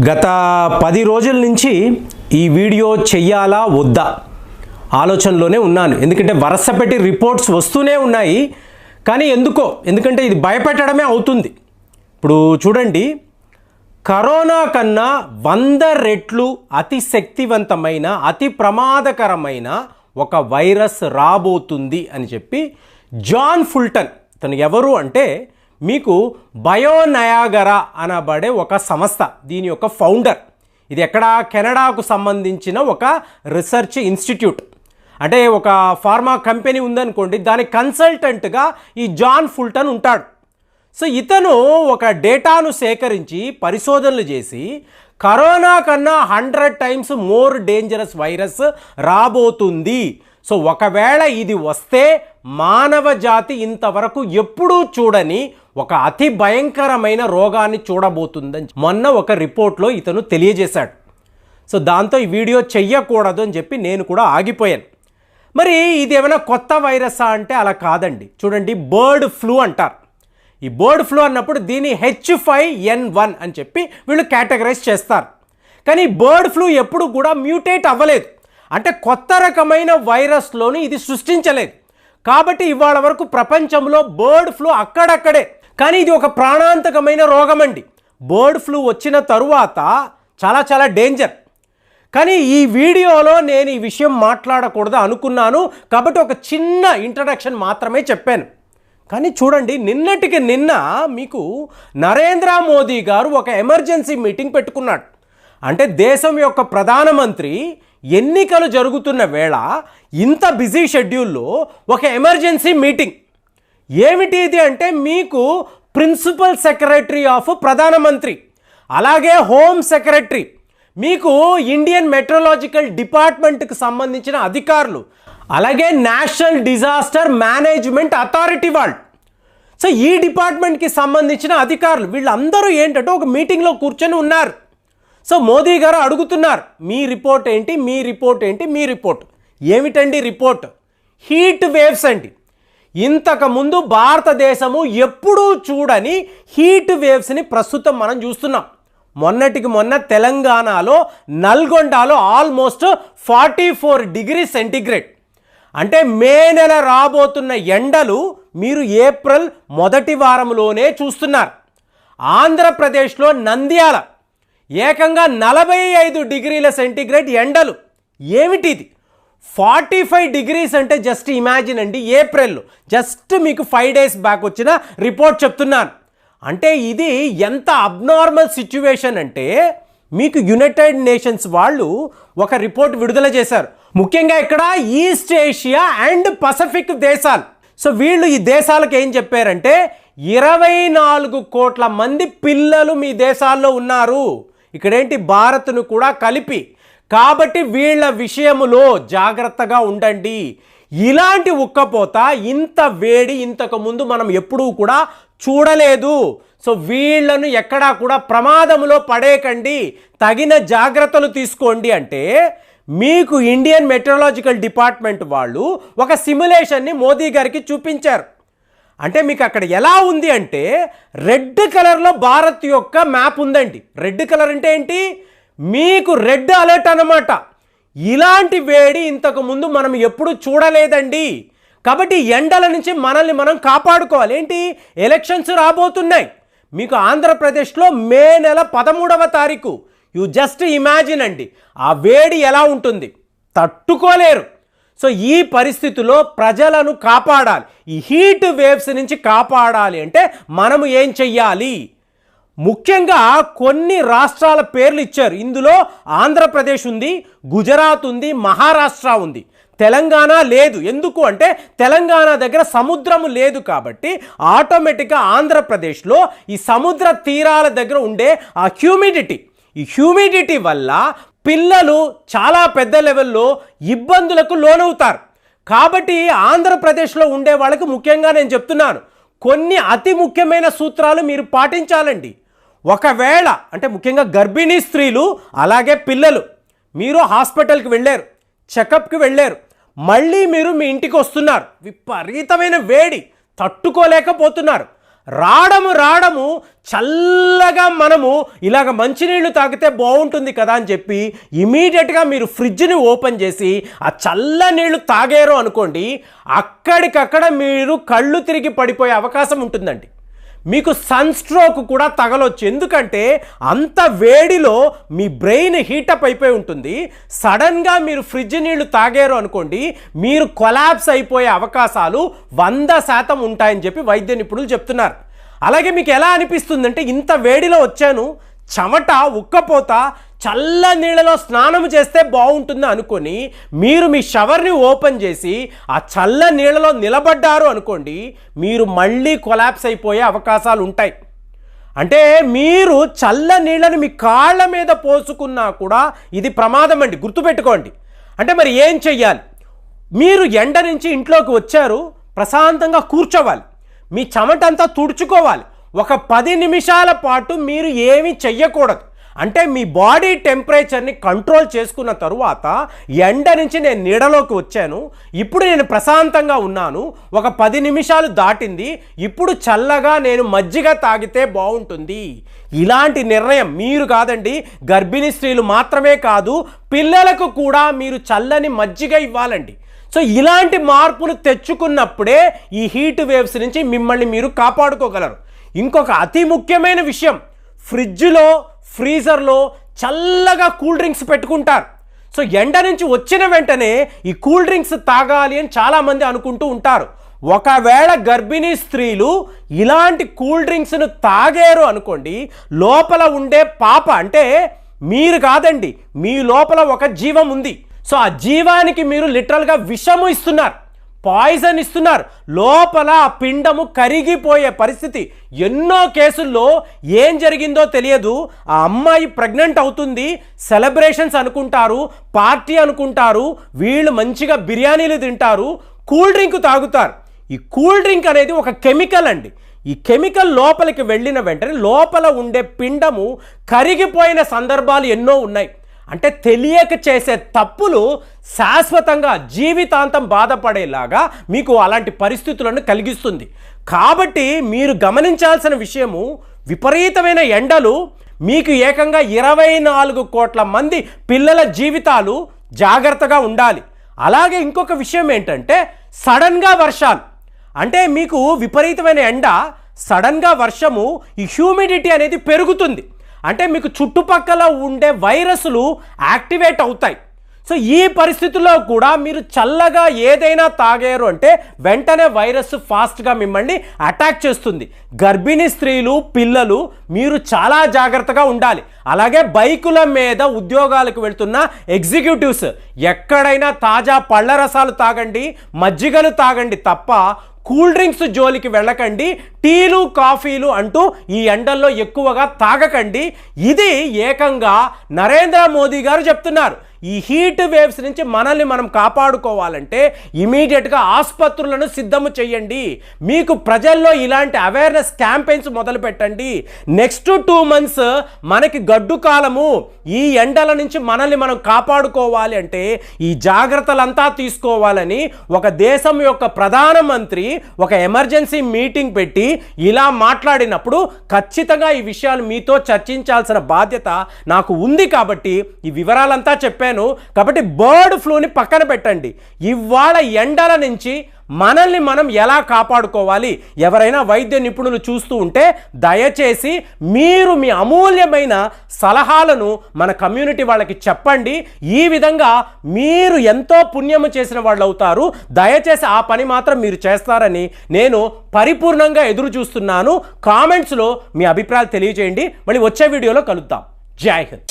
గత 10 రోజుల నుంచి ఈ వీడియో చెయ్యాలా వద్దా ఆలోచనలోనే ఉన్నాను. ఎందుకంటే వరుస పెట్టి రిపోర్ట్స్ వస్తూనే ఉన్నాయి. కానీ ఎందుకంటే ఇది భయపెట్టడమే అవుతుంది. ఇప్పుడు చూడండి, కరోనా కన్నా 100 రెట్లు అతి శక్తివంతమైన అతి ప్రమాదకరమైన ఒక వైరస్ రాబోతుంది అని చెప్పి జాన్ ఫుల్టన్, తను ఎవరు అంటే మీకు బయోనయాగరా అనబడే ఒక సంస్థ, దీని యొక్క ఫౌండర్. ఇది ఎక్కడ, కెనడాకు సంబంధించిన ఒక రీసెర్చ్ ఇన్స్టిట్యూట్. అంటే ఒక ఫార్మా కంపెనీ ఉందనుకోండి, దాని కన్సల్టెంట్గా ఈ జాన్ ఫుల్టన్ ఉంటాడు. సో ఇతను ఒక డేటాను సేకరించి పరిశోధనలు చేసి కరోనా కన్నా 100 టైమ్స్ మోర్ డేంజరస్ వైరస్ రాబోతుంది. సో ఒకవేళ ఇది వస్తే మానవ జాతి ఇంతవరకు ఎప్పుడూ చూడని ఒక అతి భయంకరమైన రోగాన్ని చూడబోతుందని మొన్న ఒక రిపోర్ట్లో ఇతను తెలియజేశాడు. సో దాంతో ఈ వీడియో చెయ్యకూడదు అని చెప్పి నేను కూడా ఆగిపోయాను. మరి ఇది ఏమైనా కొత్త వైరసా అంటే అలా కాదండి. చూడండి, బర్డ్ ఫ్లూ అంటారు. ఈ బర్డ్ ఫ్లూ అన్నప్పుడు దీన్ని H5N1 అని చెప్పి వీళ్ళు కేటగరైజ్ చేస్తారు. కానీ బర్డ్ ఫ్లూ ఎప్పుడు కూడా మ్యూటేట్ అవ్వలేదు, అంటే కొత్త రకమైన వైరస్లోని ఇది సృష్టించలేదు. కాబట్టి ఇవాళ వరకు ప్రపంచంలో బర్డ్ ఫ్లూ అక్కడక్కడే. కానీ ఇది ఒక ప్రాణాంతకమైన రోగం అండి. బర్డ్ ఫ్లూ వచ్చిన తరువాత చాలా చాలా డేంజర్. కానీ ఈ వీడియోలో నేను ఈ విషయం మాట్లాడకూడదు అనుకున్నాను, కాబట్టి ఒక చిన్న ఇంట్రడక్షన్ మాత్రమే చెప్పాను. కానీ చూడండి, నిన్నటికి నిన్న మీకు నరేంద్ర మోదీ గారు ఒక ఎమర్జెన్సీ మీటింగ్ పెట్టుకున్నాడు. అంటే దేశం యొక్క ప్రధానమంత్రి ఎన్నికలు జరుగుతున్న వేళ ఇంత బిజీ షెడ్యూల్లో ఒక ఎమర్జెన్సీ మీటింగ్. ఏమిటి ఇది అంటే, మీకు ప్రిన్సిపల్ సెక్రటరీ ఆఫ్ ప్రధానమంత్రి, అలాగే హోమ్ సెక్రటరీ, మీకు ఇండియన్ మెట్రలాజికల్ డిపార్ట్మెంట్కి సంబంధించిన అధికారులు, అలాగే నేషనల్ డిజాస్టర్ మేనేజ్మెంట్ అథారిటీ వాళ్ళు, సో ఈ డిపార్ట్మెంట్కి సంబంధించిన అధికారులు వీళ్ళందరూ ఏంటంటే ఒక మీటింగ్లో కూర్చొని ఉన్నారు. సో మోదీ గారు అడుగుతున్నారు, మీ రిపోర్ట్ ఏంటి, మీ రిపోర్ట్ ఏంటి, మీ రిపోర్ట్ ఏమిటండి? రిపోర్ట్ హీట్ వేవ్స్ అండి. ఇంతకుముందు భారతదేశము ఎప్పుడూ చూడని హీట్ వేవ్స్ని ప్రస్తుతం మనం చూస్తున్నాం. మొన్నటికి మొన్న తెలంగాణలో నల్గొండలో ఆల్మోస్ట్ 44 డిగ్రీ సెంటిగ్రేడ్. అంటే మే నెల రాబోతున్న ఎండలు మీరు ఏప్రిల్ మొదటి వారంలోనే చూస్తున్నారు. ఆంధ్రప్రదేశ్లో నంద్యాల ఏకంగా 45 డిగ్రీల సెంటిగ్రేడ్ ఎండలు. ఏమిటి ఇది? 45 డిగ్రీస్ అంటే జస్ట్ ఇమాజిన్ అండి, ఏప్రిల్లో జస్ట్ మీకు 5 డేస్ బ్యాక్ వచ్చిన రిపోర్ట్ చెప్తున్నాను. అంటే ఇది ఎంత అబ్నార్మల్ సిచ్యువేషన్ అంటే, మీకు యునైటెడ్ నేషన్స్ వాళ్ళు ఒక రిపోర్ట్ విడుదల చేశారు. ముఖ్యంగా ఇక్కడ ఈస్ట్ ఏషియా అండ్ పసిఫిక్ దేశాలు. సో వీళ్ళు ఈ దేశాలకు ఏం చెప్పారంటే, 24 కోట్ల మంది పిల్లలు మీ దేశాల్లో ఉన్నారు, ఇక్కడేంటి భారత్ను కూడా కలిపి. కాబట్టి వీళ్ళ విషయములో జాగ్రత్తగా ఉండండి. ఇలాంటి ఉక్కపోత, ఇంత వేడి ఇంతకు ముందు మనం ఎప్పుడూ కూడా చూడలేదు. సో వీళ్ళను ఎక్కడా కూడా ప్రమాదంలో పడేయకండి, తగిన జాగ్రత్తలు తీసుకోండి అంటే మీకు ఇండియన్ మెట్రలాజికల్ డిపార్ట్మెంట్ వాళ్ళు ఒక సిమ్యులేషన్ని మోదీ గారికి చూపించారు. అంటే మీకు అక్కడ ఎలా ఉంది అంటే, రెడ్ కలర్లో భారత్ యొక్క మ్యాప్ ఉందండి. రెడ్ కలర్ అంటే ఏంటి? మీకు రెడ్ అలర్ట్ అన్నమాట. ఇలాంటి వేడి ఇంతకు ముందు మనం ఎప్పుడు చూడలేదండి. కాబట్టి ఎండల నుంచి మనల్ని మనం కాపాడుకోవాలి. ఏంటి? ఎలక్షన్స్ రాబోతున్నాయి. మీకు ఆంధ్రప్రదేశ్లో మే నెల 13వ తారీఖు. యు జస్ట్ ఇమాజిన్ అండి, ఆ వేడి ఎలా ఉంటుంది, తట్టుకోలేరు. సో ఈ పరిస్థితిలో ప్రజలను కాపాడాలి, ఈ హీట్ వేవ్స్ నుంచి కాపాడాలి అంటే మనము ఏం చెయ్యాలి? ముఖ్యంగా కొన్ని రాష్ట్రాల పేర్లు ఇచ్చారు. ఇందులో ఆంధ్రప్రదేశ్ ఉంది, గుజరాత్ ఉంది, మహారాష్ట్ర ఉంది, తెలంగాణ లేదు. ఎందుకు అంటే తెలంగాణ దగ్గర సముద్రము లేదు. కాబట్టి ఆటోమేటిక్గా ఆంధ్రప్రదేశ్లో ఈ సముద్ర తీరాల దగ్గర ఉండే ఆ ఈ హ్యూమిడిటీ వల్ల పిల్లలు చాలా పెద్ద లెవెల్లో ఇబ్బందులకు లోనవుతారు. కాబట్టి ఆంధ్రప్రదేశ్లో ఉండే వాళ్ళకి ముఖ్యంగా నేను చెప్తున్నాను, కొన్ని అతి ముఖ్యమైన సూత్రాలు మీరు పాటించాలండి. ఒకవేళ అంటే ముఖ్యంగా గర్భిణీ స్త్రీలు, అలాగే పిల్లలు, మీరు హాస్పిటల్కి వెళ్ళారు, చెకప్కి వెళ్ళారు, మళ్ళీ మీరు మీ ఇంటికి వస్తున్నారు, విపరీతమైన వేడి తట్టుకోలేకపోతున్నారు, రావడము చల్లగా మనము ఇలాగ మంచినీళ్ళు తాగితే బాగుంటుంది కదా అని చెప్పి ఇమీడియట్గా మీరు ఫ్రిడ్జ్ని ఓపెన్ చేసి ఆ చల్ల నీళ్ళు తాగారు అనుకోండి, అక్కడికక్కడ మీరు కళ్ళు తిరిగి పడిపోయే అవకాశం ఉంటుందండి. మీకు సన్ స్ట్రోక్ కూడా తగలొచ్చు. ఎందుకంటే అంత వేడిలో మీ బ్రెయిన్ హీటప్ అయిపోయి ఉంటుంది. సడన్గా మీరు ఫ్రిడ్జ్ నీళ్లు తాగారు అనుకోండి, మీరు కొలాప్స్ అయిపోయే అవకాశాలు 100% ఉంటాయని చెప్పి వైద్య నిపుణులు చెప్తున్నారు. అలాగే మీకు ఎలా అనిపిస్తుందంటే, ఇంత వేడిలో వచ్చాను, చెమట ఉక్కపోత, చల్ల నీళ్ళలో స్నానం చేస్తే బాగుంటుంది అనుకొని మీరు మీ షవర్ని ఓపెన్ చేసి ఆ చల్ల నీళ్ళలో నిలబడ్డారు అనుకోండి, మీరు మళ్ళీ కొలాప్స్ అయిపోయే అవకాశాలు ఉంటాయి. అంటే మీరు చల్ల నీళ్ళని మీ కాళ్ళ మీద పోసుకున్నా కూడా ఇది ప్రమాదం అండి, గుర్తుపెట్టుకోండి. అంటే మరి ఏం చెయ్యాలి? మీరు ఎండ నుంచి ఇంట్లోకి వచ్చారు, ప్రశాంతంగా కూర్చోవాలి, మీ చెమటంతా తుడుచుకోవాలి. ఒక 10 నిమిషాల పాటు మీరు ఏమీ చెయ్యకూడదు. అంటే మీ బాడీ టెంపరేచర్ని కంట్రోల్ చేసుకున్న తరువాత, ఎండ నుంచి నేను నీడలోకి వచ్చాను, ఇప్పుడు నేను ప్రశాంతంగా ఉన్నాను, ఒక 10 నిమిషాలు దాటింది, ఇప్పుడు చల్లగా నేను మజ్జిగ తాగితే బాగుంటుంది. ఇలాంటి నిర్ణయం మీరు కాదండి, గర్భిణీ స్త్రీలు మాత్రమే కాదు, పిల్లలకు కూడా మీరు చల్లని మజ్జిగ ఇవ్వాలండి. సో ఇలాంటి మార్పులు తెచ్చుకున్నప్పుడే ఈ హీట్ వేవ్స్ నుంచి మిమ్మల్ని మీరు కాపాడుకోగలరు. ఇంకొక అతి ముఖ్యమైన విషయం, ఫ్రిడ్జ్లో ఫ్రీజర్లో చల్లగా కూల్ డ్రింక్స్ పెట్టుకుంటారు. సో ఎండ నుంచి వచ్చిన వెంటనే ఈ కూల్ డ్రింక్స్ తాగాలి అని చాలామంది అనుకుంటూ ఉంటారు. ఒకవేళ గర్భిణీ స్త్రీలు ఇలాంటి కూల్ డ్రింక్స్ను తాగారు అనుకోండి, లోపల ఉండే పాప, అంటే మీరు కాదండి, మీ లోపల ఒక జీవం ఉంది. సో ఆ జీవానికి మీరు లిటరల్గా విషము ఇస్తున్నారు, పాయిజన్ ఇస్తున్నారు. లోపల ఆ పిండము కరిగిపోయే పరిస్థితి. ఎన్నో కేసుల్లో ఏం జరిగిందో తెలియదు, ఆ అమ్మాయి ప్రెగ్నెంట్ అవుతుంది, సెలబ్రేషన్స్ అనుకుంటారు, పార్టీ అనుకుంటారు, వీళ్ళు మంచిగా బిర్యానీలు తింటారు, కూల్ డ్రింక్ తాగుతారు. ఈ కూల్ డ్రింక్ అనేది ఒక కెమికల్ అండి. ఈ కెమికల్ లోపలికి వెళ్ళిన వెంటనే లోపల ఉండే పిండము కరిగిపోయిన సందర్భాలు ఎన్నో ఉన్నాయి. అంటే తెలియక చేసే తప్పులు శాశ్వతంగా జీవితాంతం బాధపడేలాగా మీకు అలాంటి పరిస్థితులను కలిగిస్తుంది. కాబట్టి మీరు గమనించాల్సిన విషయము, విపరీతమైన ఎండలు మీకు ఏకంగా 24 కోట్ల మంది పిల్లల జీవితాలు జాగ్రత్తగా ఉండాలి. అలాగే ఇంకొక విషయం ఏంటంటే, సడన్గా వర్షాలు, అంటే మీకు విపరీతమైన ఎండ, సడన్గా వర్షము, ఈ హ్యూమిడిటీ అనేది పెరుగుతుంది. అంటే మీకు చుట్టుపక్కల ఉండే వైరస్లు యాక్టివేట్ అవుతాయి. సో ఈ పరిస్థితుల్లో కూడా మీరు చల్లగా ఏదైనా తాగారు అంటే వెంటనే వైరస్ ఫాస్ట్గా మిమ్మల్ని అటాక్ చేస్తుంది. గర్భిణీ స్త్రీలు, పిల్లలు మీరు చాలా జాగ్రత్తగా ఉండాలి. అలాగే బైకుల మీద ఉద్యోగాలకు వెళ్తున్న ఎగ్జిక్యూటివ్స్, ఎక్కడైనా తాజా పళ్ళ రసాలు తాగండి, మజ్జిగలు తాగండి తప్ప కూల్ డ్రింక్స్ జోలికి వెళ్ళకండి. టీలు, కాఫీలు అంటూ ఈ ఎండల్లో ఎక్కువగా తాగకండి. ఇది ఏకంగా నరేంద్ర మోదీ గారు చెప్తున్నారు. ఈ హీట్ వేవ్స్ నుంచి మనల్ని మనం కాపాడుకోవాలంటే ఇమీడియట్గా ఆసుపత్రులను సిద్ధము చేయండి. మీకు ప్రజల్లో ఇలాంటి అవేర్నెస్ క్యాంపెయిన్స్ మొదలు పెట్టండి. నెక్స్ట్ 2 months మనకి గడ్డు కాలము. ఈ ఎండల నుంచి మనల్ని మనం కాపాడుకోవాలి అంటే ఈ జాగ్రత్తలంతా తీసుకోవాలని ఒక దేశం యొక్క ప్రధానమంత్రి ఒక ఎమర్జెన్సీ మీటింగ్ పెట్టి ఇలా మాట్లాడినప్పుడు ఖచ్చితంగా ఈ విషయాలు మీతో చర్చించాల్సిన బాధ్యత నాకు ఉంది. కాబట్టి ఈ వివరాలంతా చెప్పాను. కాబట్టి బర్డ్ ఫ్లూని పక్కన పెట్టండి. ఇవాళ ఎండల నుంచి మనల్ని మనం ఎలా కాపాడుకోవాలి, ఎవరైనా వైద్య నిపుణులు చూస్తూ ఉంటే దయచేసి మీరు మీ అమూల్యమైన సలహాలను మన కమ్యూనిటీ వాళ్ళకి చెప్పండి. ఈ విధంగా మీరు ఎంతో పుణ్యము చేసిన వాళ్ళు అవుతారు. దయచేసి ఆ పని మాత్రం మీరు చేస్తారని నేను పరిపూర్ణంగా ఎదురు చూస్తున్నాను. కామెంట్స్లో మీ అభిప్రాయాలు తెలియజేయండి. మళ్ళీ వచ్చే వీడియోలో కలుద్దాం. జై హింద్.